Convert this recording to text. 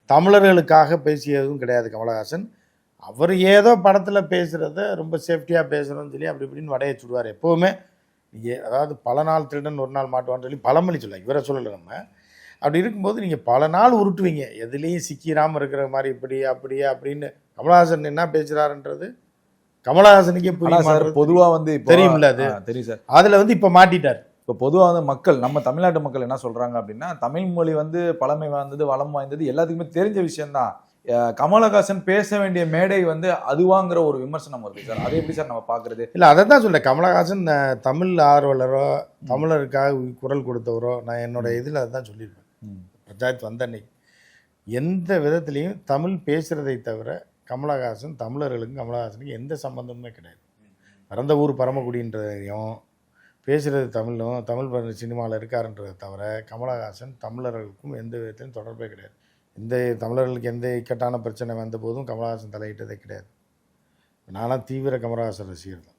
தமிழர்களுக்காக பேசியதும் கிடையாது கமலஹாசன். அவர் ஏதோ படத்தில் பேசுகிறத ரொம்ப சேஃப்டியாக பேசுகிறோன்னு சொல்லி அப்படி இப்படின்னு வடையை சுடுவார். எப்போவுமே நீங்கள் அதாவது பல நாள் திருடன் ஒரு நாள் மாட்டுவான்னு சொல்லி பழமொழி சொல்லலாம், இவரை சொல்லலை நம்ம. அப்படி இருக்கும்போது நீங்கள் பல நாள் உருட்டுவீங்க, எதுலேயும் சிக்கிராமல் இருக்கிற மாதிரி இப்படி அப்படியே அப்படின்னு. கமலஹாசன் என்ன பேசுகிறாருன்றது கமலஹாசனுக்கே புரியும். பொதுவாக வந்து தெரியும்ல, அது தெரியும் சார். அதில் வந்து இப்போ மாட்டிட்டார். இப்போ பொதுவாக வந்து மக்கள், நம்ம தமிழ்நாட்டு மக்கள் என்ன சொல்கிறாங்க அப்படின்னா, தமிழ் மொழி வந்து பழமை வாய்ந்தது, வளம் வாய்ந்தது, எல்லாத்துக்குமே தெரிஞ்ச விஷயம்தான். கமலஹாசன் பேச வேண்டிய மேடை வந்து அதுவாங்கிற ஒரு விமர்சனம் வருது சார். அதை எப்படி சார் நம்ம பார்க்குறது? இல்லை, அதை தான் சொல்கிறேன். கமலஹாசன் தமிழ் ஆர்வலரோ தமிழருக்காக குரல் கொடுத்தவரோ நான் என்னோட இதில் அதை தான் சொல்லியிருப்பேன். பஞ்சாயத்து வந்த அன்னைக்கு எந்த விதத்துலேயும் தமிழ் பேசுகிறதை தவிர கமலஹாசன் தமிழர்களுக்கும் கமலஹாசனுக்கு எந்த சம்மந்தமுமே கிடையாது. பிறந்த ஊர் பரமக்குடின்றதையும் பேசுகிறது தமிழும் தமிழ் சினிமாவில் இருக்காருன்றதை தவிர கமலஹாசன் தமிழர்களுக்கும் எந்த விதத்திலும் தொடர்பே கிடையாது. எந்த தமிழர்களுக்கு எந்த இக்கட்டான பிரச்சனை வந்த போதும் கமலஹாசன் தலையிட்டதே கிடையாது. நானும் தீவிர கமலஹாசன் ரசிகர் தான்.